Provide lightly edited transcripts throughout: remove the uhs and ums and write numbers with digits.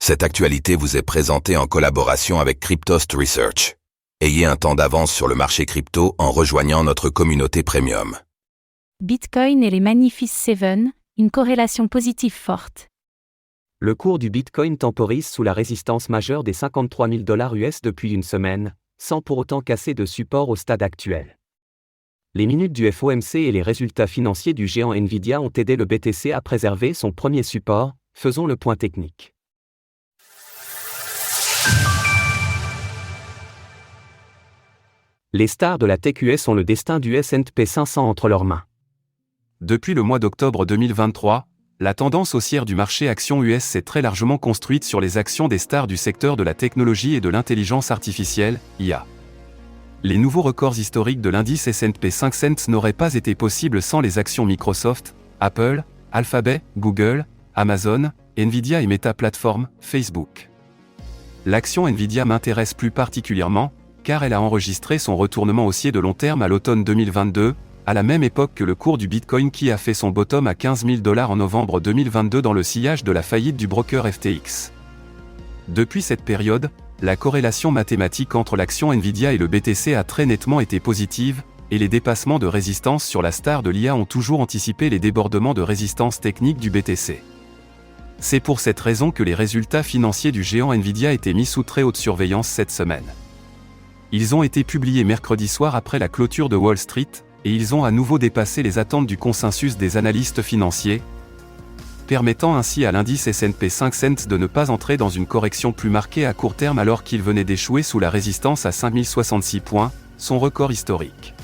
Cette actualité vous est présentée en collaboration avec Cryptost Research. Ayez un temps d'avance sur le marché crypto en rejoignant notre communauté premium. Bitcoin et les Magnifice Seven, une corrélation positive forte. Le cours du Bitcoin temporise sous la résistance majeure des 53 000 $ US depuis une semaine, sans pour autant casser de support au stade actuel. Les minutes du FOMC et les résultats financiers du géant Nvidia ont aidé le BTC à préserver son premier support. Faisons le point technique. Les stars de la tech US ont le destin du S&P 500 entre leurs mains. Depuis le mois d'octobre 2023, la tendance haussière du marché actions US s'est très largement construite sur les actions des stars du secteur de la technologie et de l'intelligence artificielle, IA. Les nouveaux records historiques de l'indice S&P 500 n'auraient pas été possibles sans les actions Microsoft, Apple, Alphabet, Google, Amazon, Nvidia et Meta Platforms, Facebook. L'action Nvidia m'intéresse plus particulièrement, car elle a enregistré son retournement haussier de long terme à l'automne 2022, à la même époque que le cours du Bitcoin qui a fait son bottom à 15 000 $ en novembre 2022 dans le sillage de la faillite du broker FTX. Depuis cette période, la corrélation mathématique entre l'action Nvidia et le BTC a très nettement été positive, et les dépassements de résistance sur la star de l'IA ont toujours anticipé les débordements de résistance technique du BTC. C'est pour cette raison que les résultats financiers du géant Nvidia étaient mis sous très haute surveillance cette semaine. Ils ont été publiés mercredi soir après la clôture de Wall Street, et ils ont à nouveau dépassé les attentes du consensus des analystes financiers, permettant ainsi à l'indice S&P 500 de ne pas entrer dans une correction plus marquée à court terme alors qu'il venait d'échouer sous la résistance à 5066 points, son record historique.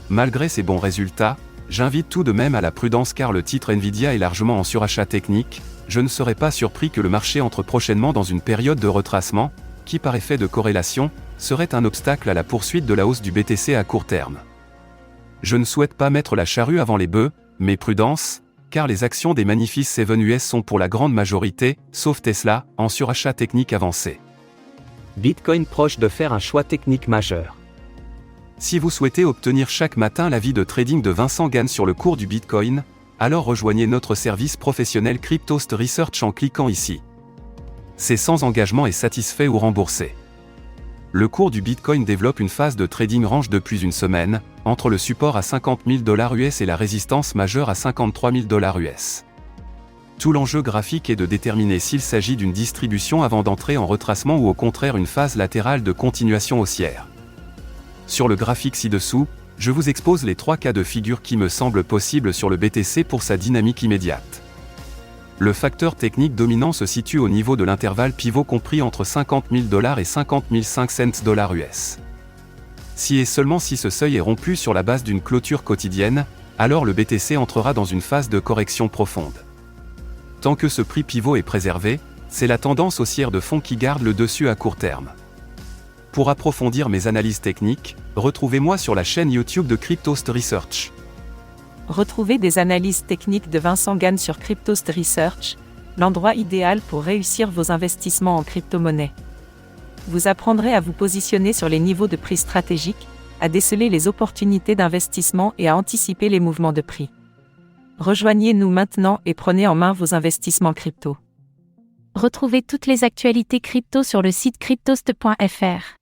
Malgré ces bons résultats, j'invite tout de même à la prudence car le titre Nvidia est largement en surachat technique. Je ne serais pas surpris que le marché entre prochainement dans une période de retracement, qui par effet de corrélation, serait un obstacle à la poursuite de la hausse du BTC à court terme. Je ne souhaite pas mettre la charrue avant les bœufs, mais prudence, car les actions des Magnifice Seven US sont pour la grande majorité, sauf Tesla, en surachat technique avancé. Bitcoin proche de faire un choix technique majeur. Si vous souhaitez obtenir chaque matin l'avis de trading de Vincent Gann sur le cours du Bitcoin, alors rejoignez notre service professionnel Cryptost Research en cliquant ici. C'est sans engagement et satisfait ou remboursé. Le cours du Bitcoin développe une phase de trading range depuis une semaine, entre le support à 50 000 $ US et la résistance majeure à 53 000 $ US. Tout l'enjeu graphique est de déterminer s'il s'agit d'une distribution avant d'entrer en retracement ou au contraire une phase latérale de continuation haussière. Sur le graphique ci-dessous, je vous expose les 3 cas de figure qui me semblent possibles sur le BTC pour sa dynamique immédiate. Le facteur technique dominant se situe au niveau de l'intervalle pivot compris entre 50 000 $ et 50 500 $ US. Si et seulement si ce seuil est rompu sur la base d'une clôture quotidienne, alors le BTC entrera dans une phase de correction profonde. Tant que ce prix pivot est préservé, c'est la tendance haussière de fond qui garde le dessus à court terme. Pour approfondir mes analyses techniques, retrouvez-moi sur la chaîne YouTube de Cryptost Research. Retrouvez des analyses techniques de Vincent Gann sur Cryptost Research, l'endroit idéal pour réussir vos investissements en crypto-monnaie. Vous apprendrez à vous positionner sur les niveaux de prix stratégiques, à déceler les opportunités d'investissement et à anticiper les mouvements de prix. Rejoignez-nous maintenant et prenez en main vos investissements crypto. Retrouvez toutes les actualités crypto sur le site cryptost.fr.